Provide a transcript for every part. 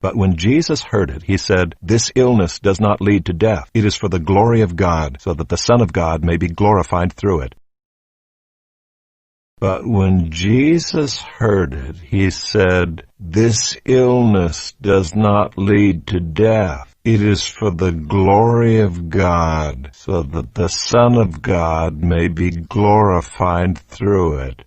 But when Jesus heard it, he said, "This illness does not lead to death. It is for the glory of God, so that the Son of God may be glorified through it." But when Jesus heard it, he said, "This illness does not lead to death. It is for the glory of God, so that the Son of God may be glorified through it."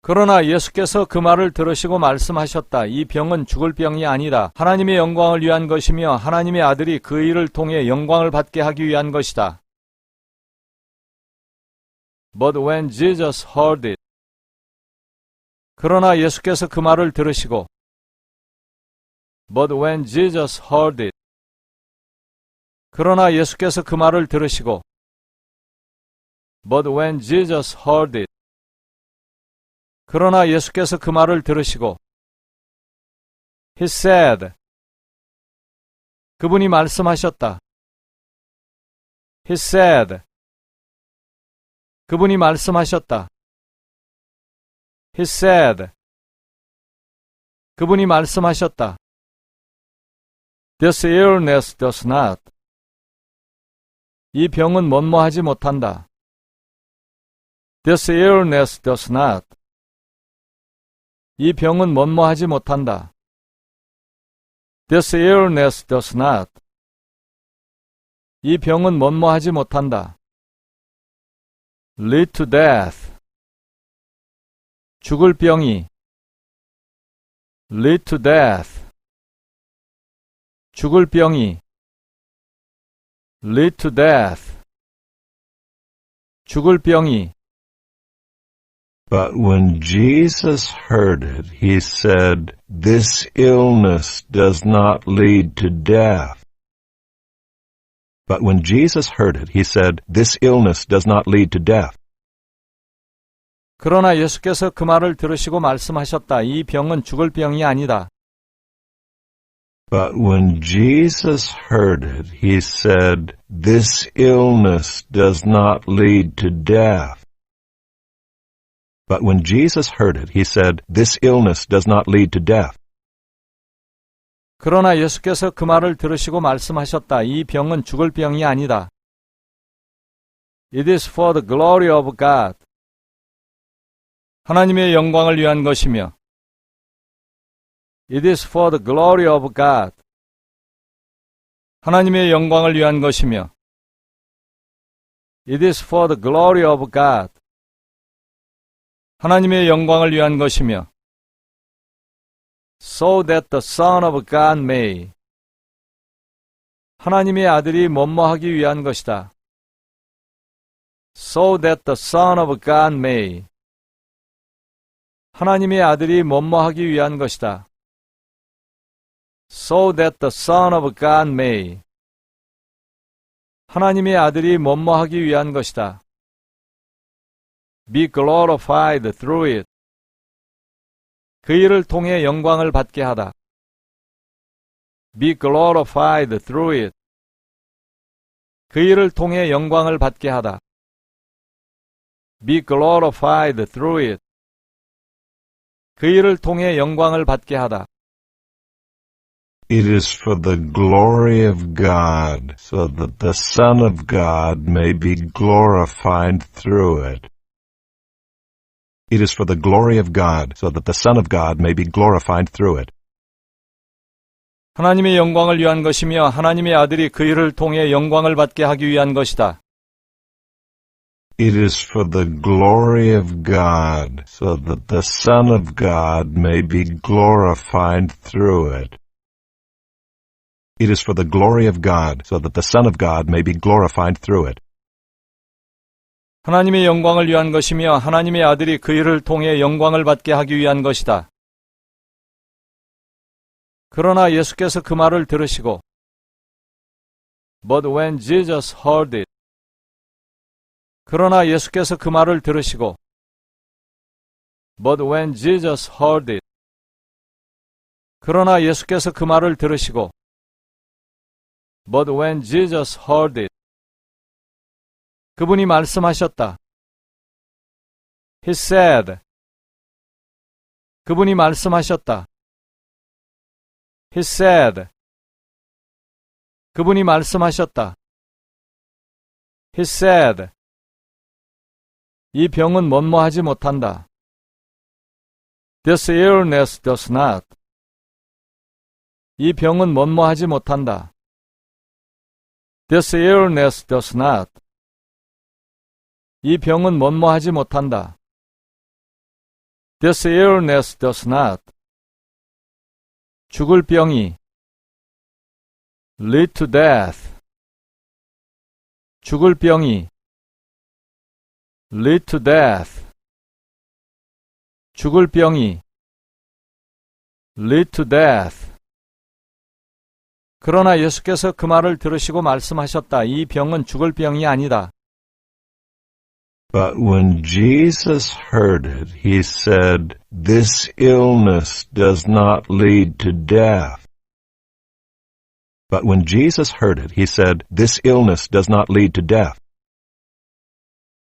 그러나 예수께서 그 말을 들으시고 말씀하셨다. 이 병은 죽을 병이 아니다. 하나님의 영광을 위한 것이며 하나님의 아들이 그 일을 통해 영광을 받게 하기 위한 것이다. But when Jesus heard it. 그러나 예수께서 그 말을 들으시고 But when Jesus heard it. 그러나 예수께서 그 말을 들으시고 But when Jesus heard it. 그러나 예수께서 그 말을 들으시고 He said. 그분이 말씀하셨다. He said. 그분이 말씀하셨다. He said. 그분이 말씀하셨다. This illness does not. 이 병은 뭐뭐하지 못한다. This illness does not. 이 병은 뭐뭐하지 못한다. This illness does not. 이 병은 뭐뭐하지 못한다. Lead to death. 죽을 병이. Lead to death. 죽을 병이. Lead to death. 죽을 병이. But when Jesus heard it, he said, "This illness does not lead to death." But when Jesus heard it, he said, "This illness does not lead to death." 그러나 예수께서 그 말을 들으시고 말씀하셨다. 이 병은 죽을 병이 아니다. But when Jesus heard it, he said, "This illness does not lead to death." But when Jesus heard it, he said, "This illness does not lead to death." 그러나 예수께서 그 말을 들으시고 말씀하셨다. 이 병은 죽을 병이 아니다. It is for the glory of God. 하나님의 영광을 위한 것이며 It is for the glory of God. 하나님의 영광을 위한 것이며 It is for the glory of God. 하나님의 영광을 위한 것이며 So that the Son of God may. 하나님의 아들이 뭐뭐하기 위한 것이다. So that the Son of God may. 하나님의 아들이 뭐뭐하기 위한 것이다. So that the Son of God may. 하나님의 아들이 뭐뭐하기 위한 것이다. Be glorified through it. 그 일을 통해 영광을 받게 하다. Be glorified through it. 그 일을 통해 영광을 받게 하다. Be glorified through it. 그 일을 통해 영광을 받게 하다. It is for the glory of God, so that the Son of God may be glorified through it. It is for the glory of God, so that the Son of God may be glorified through it. 하나님의 영광을 위한 것이며 하나님의 아들이 그 일을 통해 영광을 받게 하기 위한 것이다. It is for the glory of God, so that the Son of God may be glorified through it. It is for the glory of God, so that the Son of God may be glorified through it. 하나님의 영광을 위한 것이며 하나님의 아들이 그 일을 통해 영광을 받게 하기 위한 것이다. 그러나 예수께서 그 말을 들으시고 But when Jesus heard it. 그러나 예수께서 그 말을 들으시고 But when Jesus heard it. 그러나 예수께서 그 말을 들으시고 But when Jesus heard it. 그분이 말씀하셨다. He said. 그분이 말씀하셨다. He said. 그분이 말씀하셨다. He said. 이 병은 뭐뭐하지 못한다. This illness does not. 이 병은 뭐뭐하지 못한다. This illness does not. 이 병은 뭐뭐하지 못한다. This illness does not. 죽을 병이 lead to death. 죽을 병이 lead to death. 죽을 병이 lead to death. 그러나 예수께서 그 말을 들으시고 말씀하셨다. 이 병은 죽을 병이 아니다. But when Jesus heard it, he said, "This illness does not lead to death." But when Jesus heard it, he said, "This illness does not lead to death."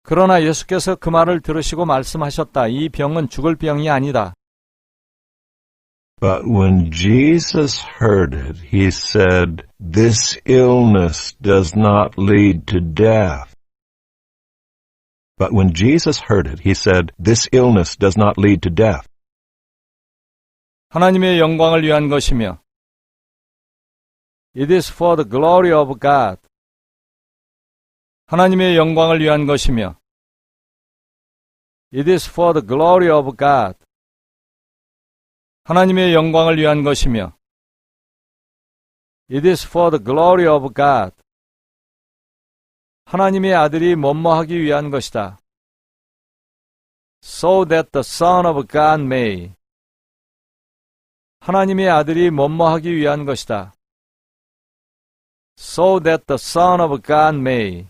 그러나 예수께서 그 말을 들으시고 말씀하셨다. 이 병은 죽을 병이 아니다. But when Jesus heard it, he said, "This illness does not lead to death." But when Jesus heard it, he said, "This illness does not lead to death." 하나님의 영광을 위한 것이며 It is for the glory of God. 하나님의 영광을 위한 것이며 It is for the glory of God. 하나님의 영광을 위한 것이며 It is for the glory of God. 하나님의 아들이 뭐뭐하기 위한 것이다. So that the Son of God may. 하나님의 아들이 뭐뭐하기 위한 것이다. So that the Son of God may.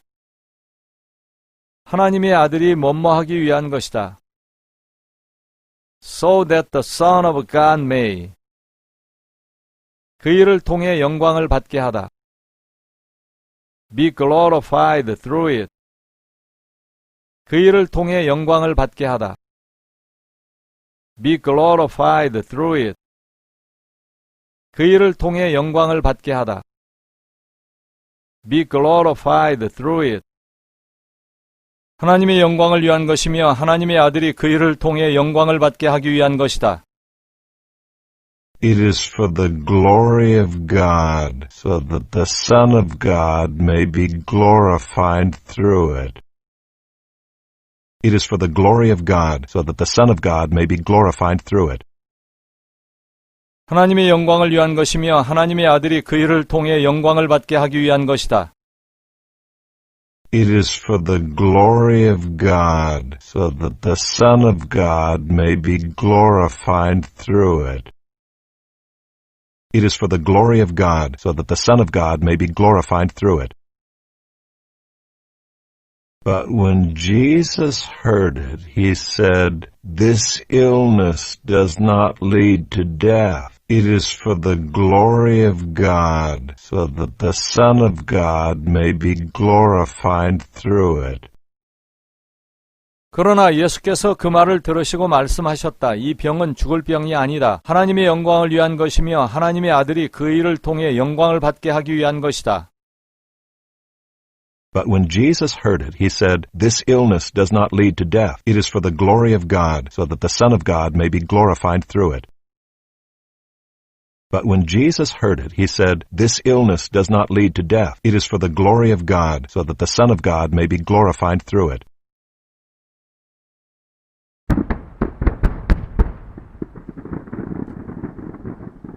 하나님의 아들이 뭐뭐하기 위한 것이다. So that the Son of God may. 그 일을 통해 영광을 받게 하다. Be glorified through it. 그 일을 통해 영광을 받게 하다. Be glorified through it. 그 일을 통해 영광을 받게 하다. Be glorified through it. 하나님의 영광을 위한 것이며 하나님의 아들이 그 일을 통해 영광을 받게 하기 위한 것이다. It is for the glory of God, so that the Son of God may be glorified through it. It is for the glory of God, so that the Son of God may be glorified through it. 하나님의 영광을 위한 것이며 하나님의 아들이 그 일을 통해 영광을 받게 하기 위한 것이다. It is for the glory of God, so that the Son of God may be glorified through it. It is for the glory of God, so that the Son of God may be glorified through it. But when Jesus heard it, he said, "This illness does not lead to death. It is for the glory of God, so that the Son of God may be glorified through it." 그러나 예수께서 그 말을 들으시고 말씀하셨다. 이 병은 죽을 병이 아니다. 하나님의 영광을 위한 것이며 하나님의 아들이 그 일을 통해 영광을 받게 하기 위한 것이다. But when Jesus heard it, he said, "This illness does not lead to death. It is for the glory of God, so that the Son of God may be glorified through it." But when Jesus heard it, he said, "This illness does not lead to death. It is for the glory of God, so that the Son of God may be glorified through it."